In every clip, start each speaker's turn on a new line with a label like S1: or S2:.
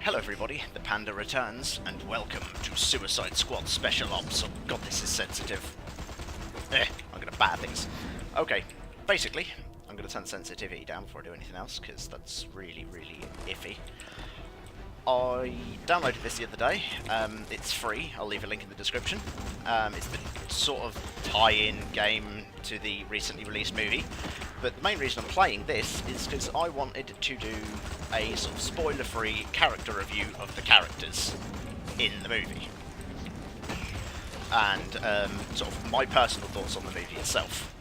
S1: Hello everybody, the Panda returns, and welcome to Suicide Squad Special Ops. Oh god, this is sensitive. I'm gonna batter things. Okay, basically, I'm gonna turn sensitivity down before I do anything else, because that's really, really iffy. I downloaded this the other day. It's free, I'll leave a link in the description. It's the sort of tie-in game to the recently released movie. But the main reason I'm playing this is because I wanted to do a sort of spoiler-free character review of the characters in the movie. And sort of my personal thoughts on the movie itself.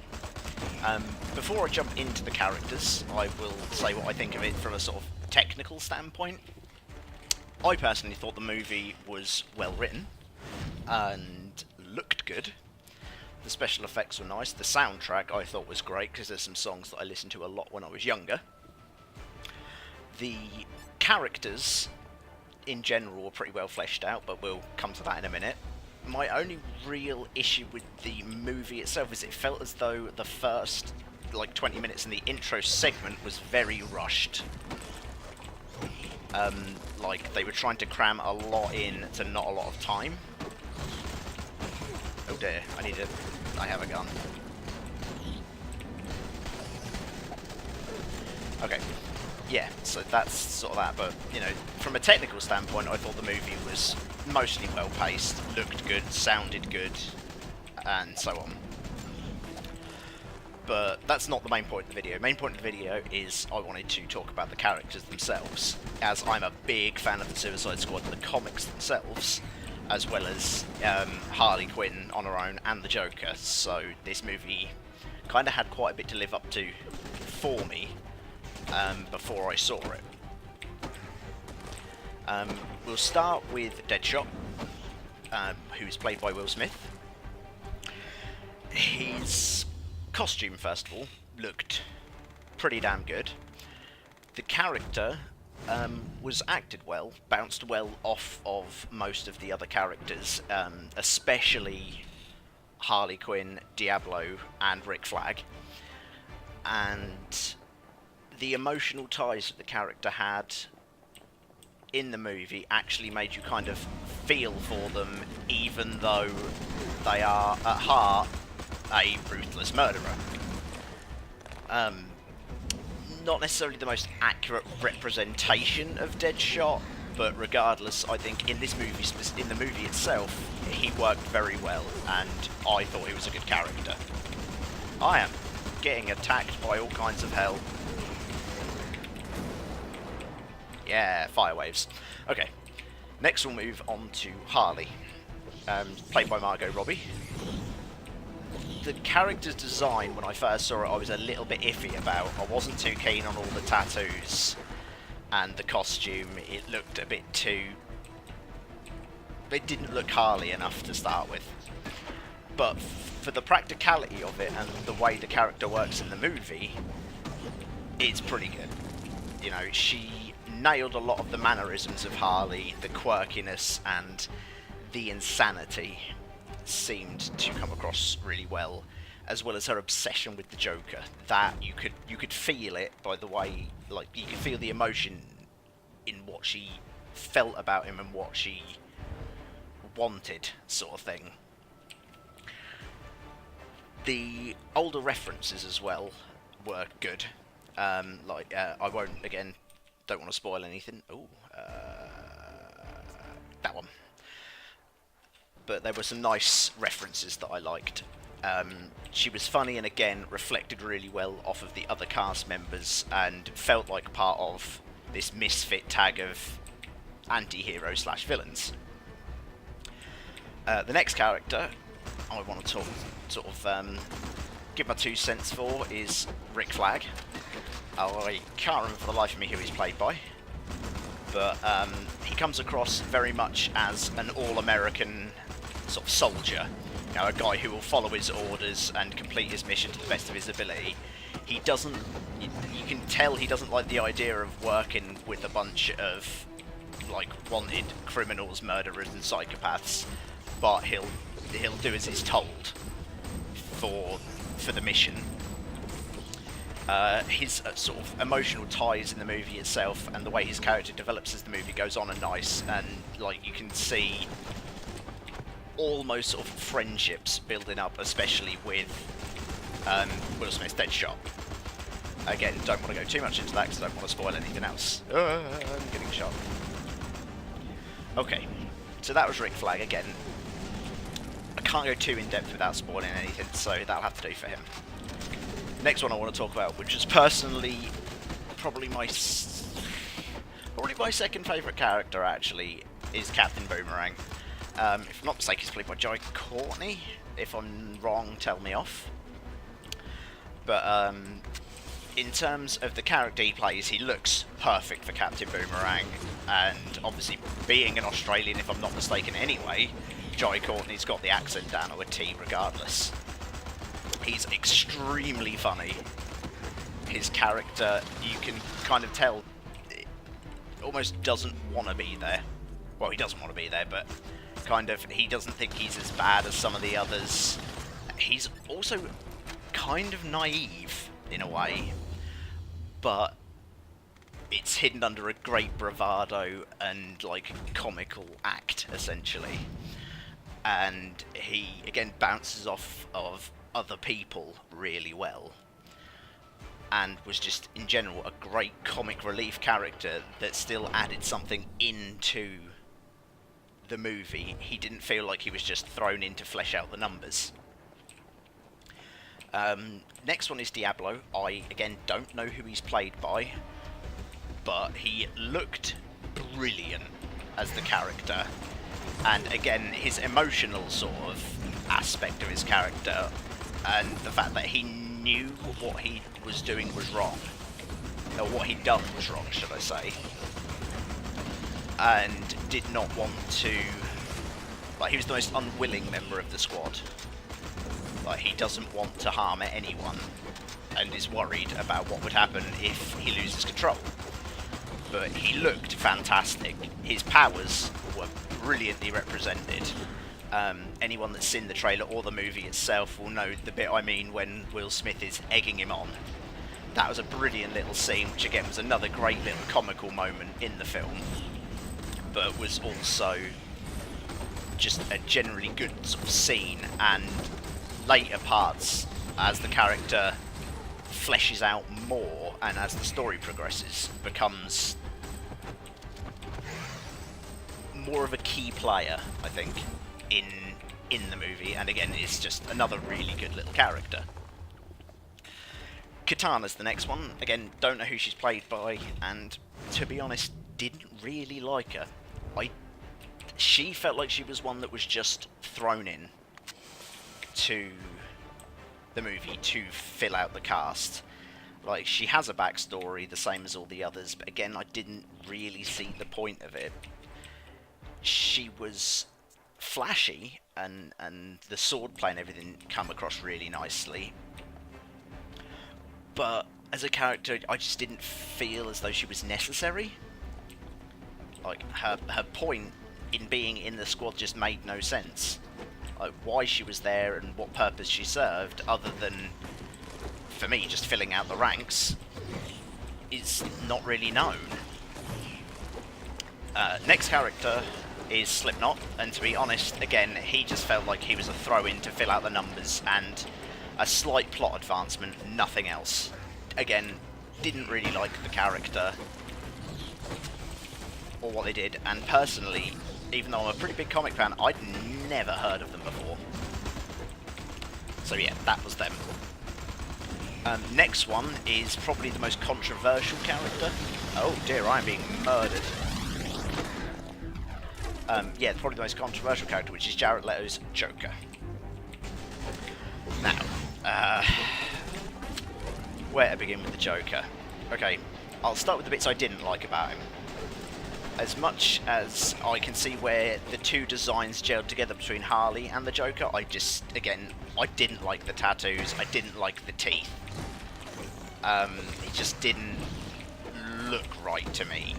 S1: Before I jump into the characters, I will say what I think of it from a sort of technical standpoint. I personally thought the movie was well written and looked good. The special effects were nice. The soundtrack I thought was great because there's some songs that I listened to a lot when I was younger. The characters in general were pretty well fleshed out, but we'll come to that in a minute. My only real issue with the movie itself is it felt as though the first 20 minutes in the intro segment was very rushed. Like they were trying to cram a lot in to not a lot of time. Oh dear, I have a gun. Okay, yeah, so that's sort of that, but, you know, from a technical standpoint, I thought the movie was mostly well-paced, looked good, sounded good, and so on. But that's not the main point of the video. The main point of the video is I wanted to talk about the characters themselves, as I'm a big fan of the Suicide Squad and the comics themselves, as well as Harley Quinn on her own and the Joker, so this movie kind of had quite a bit to live up to for me before I saw it. We'll start with Deadshot, who's played by Will Smith. His costume, first of all, looked pretty damn good. The character was acted well, bounced well off of most of the other characters, especially Harley Quinn, Diablo, and Flagg. And the emotional ties that the character had in the movie actually made you kind of feel for them, even though they are, at heart, a ruthless murderer. Not necessarily the most accurate representation of Deadshot, but regardless, I think in this movie, in the movie itself, he worked very well, and I thought he was a good character. I am getting attacked by all kinds of hell. Yeah, fire waves. Okay, next we'll move on to Harley, played by Margot Robbie. The character's design, when I first saw it, I was a little bit iffy about. I wasn't too keen on all the tattoos and the costume. It looked a bit too... It didn't look Harley enough to start with. But for the practicality of it and the way the character works in the movie, it's pretty good. You know, she nailed a lot of the mannerisms of Harley, the quirkiness and the insanity seemed to come across really well, as well as her obsession with the Joker. That you could feel it by the way, like, you could feel the emotion in what she felt about him and what she wanted, sort of thing. The older references as well were good. I won't, again, don't want to spoil anything. Ooh, that one. But there were some nice references that I liked. She was funny and again reflected really well off of the other cast members and felt like part of this misfit tag of anti-hero slash villains. The next character I want to give my 2 cents for is Flagg. I can't remember for the life of me who he's played by, but he comes across very much as an all-American sort of soldier, you know, a guy who will follow his orders and complete his mission to the best of his ability. He doesn't, you can tell he doesn't like the idea of working with a bunch of, like, wanted criminals, murderers and psychopaths, but he'll do as he's told for the mission. His sort of emotional ties in the movie itself and the way his character develops as the movie goes on are nice, and like you can see almost sort of friendships building up, especially with Will Smith's Deadshot. Again, don't want to go too much into that because I don't want to spoil anything else. I'm getting shot. Okay, so that was Rick Flagg again. I can't go too in depth without spoiling anything, so that'll have to do for him. Next one I want to talk about, which is personally probably my second favourite character actually, is Captain Boomerang. If I'm not mistaken, he's played by Jai Courtney. If I'm wrong, tell me off. But in terms of the character he plays, he looks perfect for Captain Boomerang, and obviously being an Australian, if I'm not mistaken anyway, Jai Courtney's got the accent down to a T regardless. He's extremely funny. His character, you can kind of tell, almost doesn't want to be there. Well, he doesn't want to be there, but kind of, he doesn't think he's as bad as some of the others. He's also kind of naive, in a way, but it's hidden under a great bravado and, like, comical act, essentially. And he, again, bounces off of other people really well, and was just in general a great comic relief character that still added something into the movie. He didn't feel like he was just thrown in to flesh out the numbers. Next one is Diablo. I again don't know who he's played by, but he looked brilliant as the character, and again his emotional sort of aspect of his character, and the fact that he knew what he was doing was wrong, or what he'd done was wrong, should I say, and did not want to, like, he was the most unwilling member of the squad. Like, he doesn't want to harm anyone, and is worried about what would happen if he loses control. But he looked fantastic. His powers were brilliantly represented. Anyone that's seen the trailer or the movie itself will know the bit I mean when Will Smith is egging him on. That was a brilliant little scene, which again was another great little comical moment in the film, but was also just a generally good sort of scene, and later parts as the character fleshes out more and as the story progresses becomes more of a key player, I think, in the movie, and again it's just another really good little character. Katana's the next one. Again, don't know who she's played by, and to be honest, didn't really like her. She felt like she was one that was just thrown in to the movie to fill out the cast. Like, she has a backstory the same as all the others, but again, I didn't really see the point of it. She was flashy, and the swordplay and everything come across really nicely, but as a character, I just didn't feel as though she was necessary. Like, her point in being in the squad just made no sense. Like, why she was there and what purpose she served, other than, for me, just filling out the ranks, is not really known. Next character is Slipknot, and to be honest, again, he just felt like he was a throw-in to fill out the numbers, and a slight plot advancement, nothing else. Again, didn't really like the character, or what they did, and personally, even though I'm a pretty big comic fan, I'd never heard of them before. So yeah, that was them. Next one is probably the most controversial character. Oh dear, I'm being murdered. Yeah, probably the most controversial character, which is Jared Leto's Joker. Now, where to begin with the Joker? Okay, I'll start with the bits I didn't like about him. As much as I can see where the two designs gelled together between Harley and the Joker, I didn't like the tattoos, I didn't like the teeth. It just didn't look right to me.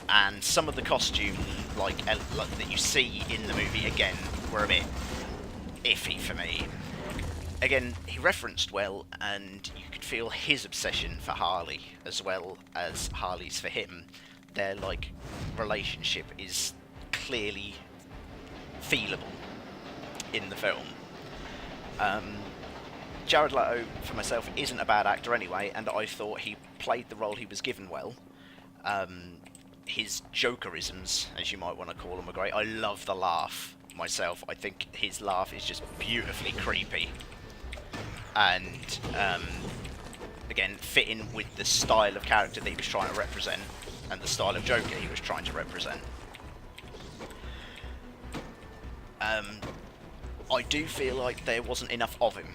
S1: And some of the costume, like that you see in the movie, again, were a bit iffy for me. again, he referenced well, and you could feel his obsession for Harley as well as Harley's for him. Their like relationship is clearly feelable in the film. Jared Leto, for myself, isn't a bad actor anyway, and I thought he played the role he was given well. His Jokerisms, as you might want to call them, are great. I love the laugh myself. I think his laugh is just beautifully creepy. And, again, fitting with the style of character that he was trying to represent, and the style of Joker he was trying to represent. I do feel like there wasn't enough of him,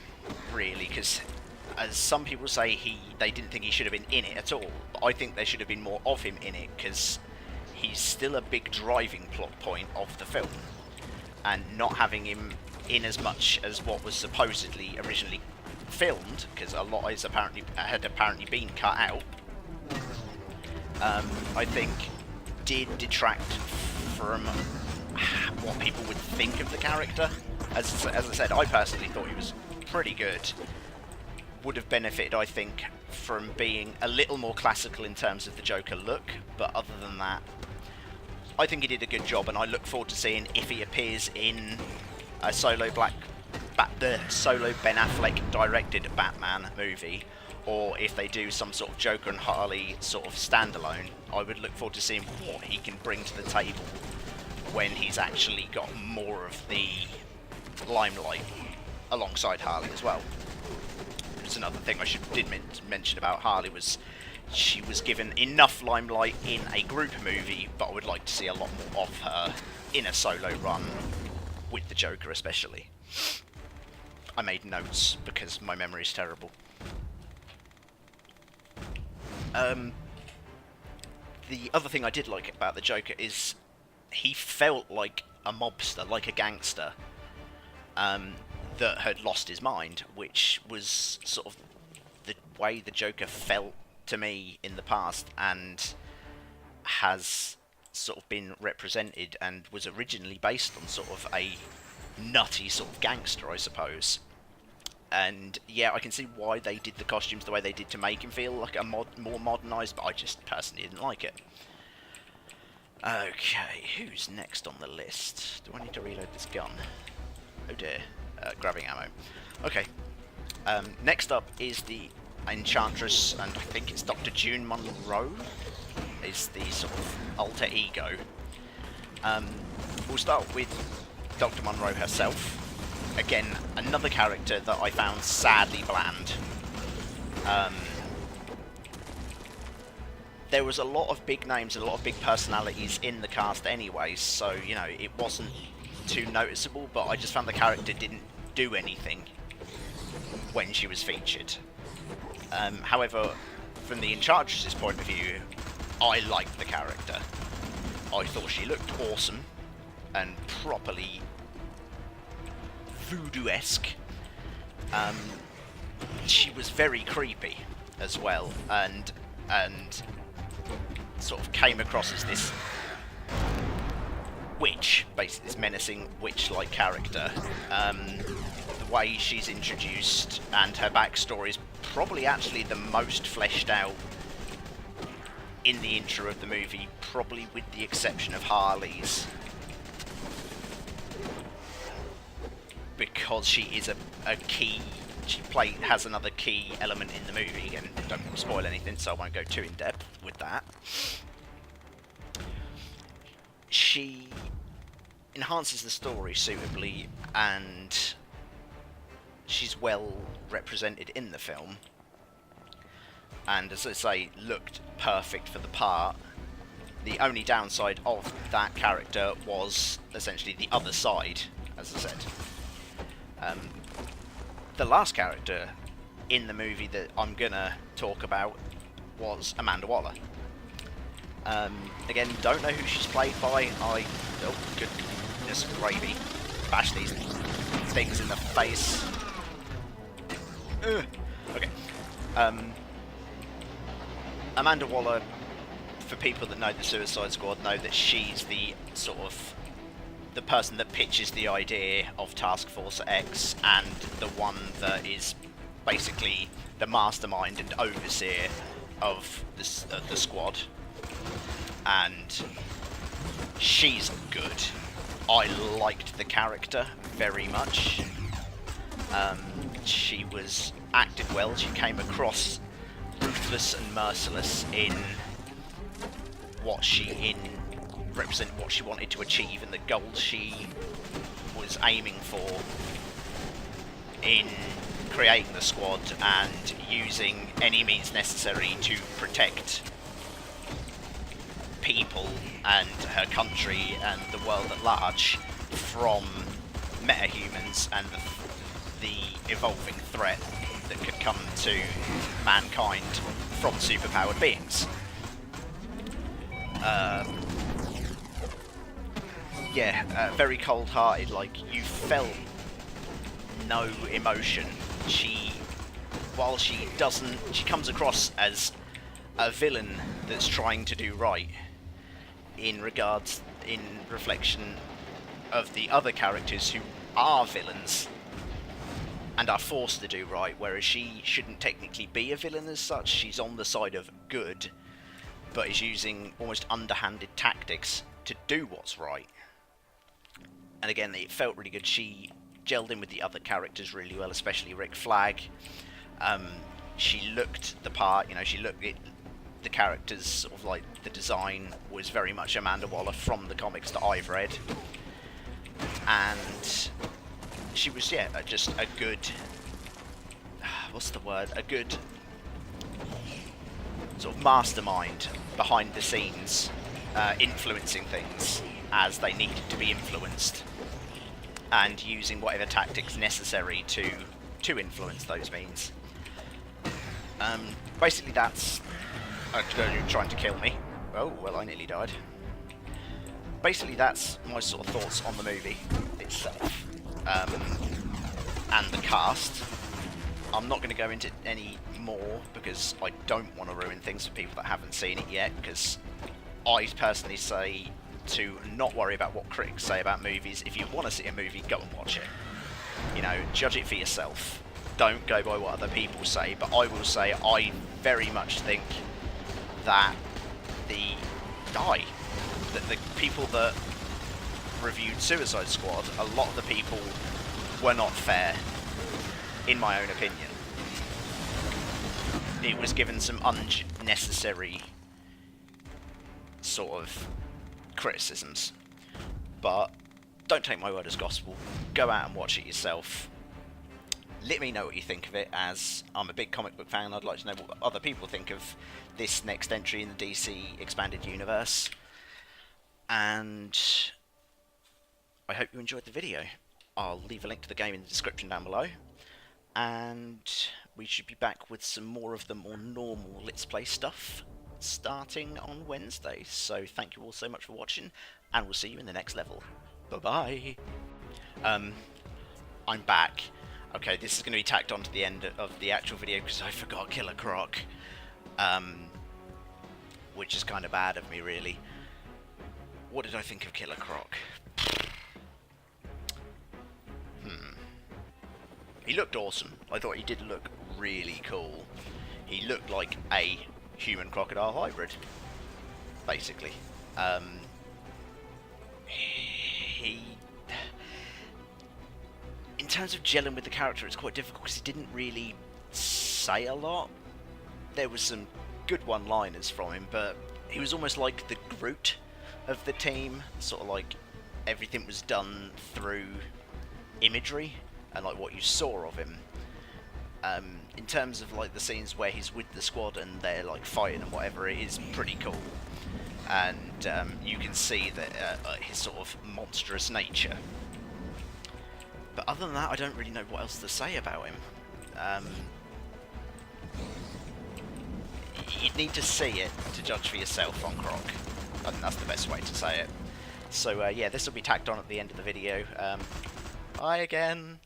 S1: really, because as some people say, they didn't think he should have been in it at all, but I think there should have been more of him in it, because he's still a big driving plot point of the film, and not having him in as much as what was supposedly originally filmed, because a lot had apparently been cut out, I think did detract from what people would think of the character. As I said, I personally thought he was pretty good. Would have benefited, I think, from being a little more classical in terms of the Joker look, but other than that, I think he did a good job, and I look forward to seeing if he appears in a solo Ben Affleck directed Batman movie, or if they do some sort of Joker and Harley sort of standalone. I would look forward to seeing what he can bring to the table when he's actually got more of the limelight alongside Harley as well. There's another thing I did mention about Harley was she was given enough limelight in a group movie, but I would like to see a lot more of her in a solo run with the Joker especially. I made notes because my memory is terrible. The other thing I did like about the Joker is he felt like a mobster, like a gangster, that had lost his mind, which was sort of the way the Joker felt to me in the past, and has sort of been represented, and was originally based on sort of a nutty sort of gangster, I suppose. And yeah, I can see why they did the costumes the way they did to make him feel like a more modernised, but I just personally didn't like it. Okay, who's next on the list? Do I need to reload this gun? Oh dear, grabbing ammo. Okay, next up is the Enchantress, and I think it's Dr. June Monroe is the sort of alter ego. We'll start with Dr. Monroe herself. Again, another character that I found sadly bland. There was a lot of big names, a lot of big personalities in the cast anyway, so, you know, it wasn't too noticeable, but I just found the character didn't do anything when she was featured. However, from the Enchantress's point of view, I liked the character. I thought she looked awesome and properly voodoo-esque. She was very creepy as well, and sort of came across as this witch, basically this menacing witch-like character. The way she's introduced and her backstory is probably actually the most fleshed out in the intro of the movie, probably with the exception of Harley's, because she is a key. She has another key element in the movie. Again, don't spoil anything, so I won't go too in depth with that. She enhances the story suitably, and she's well represented in the film. And as I say, looked perfect for the part. The only downside of that character was essentially the other side, as I said. The last character in the movie that I'm gonna talk about was Amanda Waller. Again, don't know who she's played by. Oh, goodness gravy. Bash these things in the face. Ugh. Okay. Amanda Waller, for people that know the Suicide Squad, know that she's the sort of the person that pitches the idea of Task Force X and the one that is basically the mastermind and overseer of the squad. And she's good. I liked the character very much. She was acted well. She came across ruthless and merciless in what she represent what she wanted to achieve and the goals she was aiming for in creating the squad and using any means necessary to protect people and her country and the world at large from metahumans and the evolving threat that could come to mankind from superpowered beings. Very cold-hearted. Like, you felt no emotion. While she comes across as a villain that's trying to do right in reflection of the other characters who are villains and are forced to do right, whereas she shouldn't technically be a villain as such. She's on the side of good, but is using almost underhanded tactics to do what's right. And again, it felt really good. She gelled in with the other characters really well, especially Rick Flagg. She looked the part, she looked at the characters, sort of like the design was very much Amanda Waller from the comics that I've read. And she was, just a good, a good sort of mastermind behind the scenes, influencing things as they needed to be influenced, and using whatever tactics necessary to influence those means. Basically that's... trying to kill me. Oh, well, I nearly died. Basically that's my sort of thoughts on the movie itself. And the cast. I'm not going to go into any more because I don't want to ruin things for people that haven't seen it yet, because I personally say to not worry about what critics say about movies. If you want to see a movie, go and watch it. Judge it for yourself. Don't go by what other people say, but I will say I very much think that the people that reviewed Suicide Squad, a lot of the people were not fair, in my own opinion. It was given some unnecessary sort of criticisms, but don't take my word as gospel. Go out and watch it yourself. Let me know what you think of it, as I'm a big comic book fan. I'd like to know what other people think of this next entry in the DC Expanded Universe. And I hope you enjoyed the video. I'll leave a link to the game in the description down below. And we should be back with some more of the more normal Let's Play stuff starting on Wednesday. So thank you all so much for watching, and we'll see you in the next level. Bye-bye. I'm back. Okay, this is going to be tacked on to the end of the actual video because I forgot Killer Croc. Which is kind of bad of me, really. What did I think of Killer Croc? He looked awesome. I thought he did look really cool. He looked like a human crocodile hybrid, basically. In terms of gelling with the character, it's quite difficult because he didn't really say a lot. There was some good one-liners from him, but he was almost like the Groot of the team. Sort of like everything was done through imagery and like what you saw of him. In terms of like the scenes where he's with the squad and they're like fighting and whatever, it is pretty cool. And you can see that his sort of monstrous nature. But other than that, I don't really know what else to say about him. You'd need to see it to judge for yourself on Croc. I think that's the best way to say it. So yeah, this will be tacked on at the end of the video. Bye again.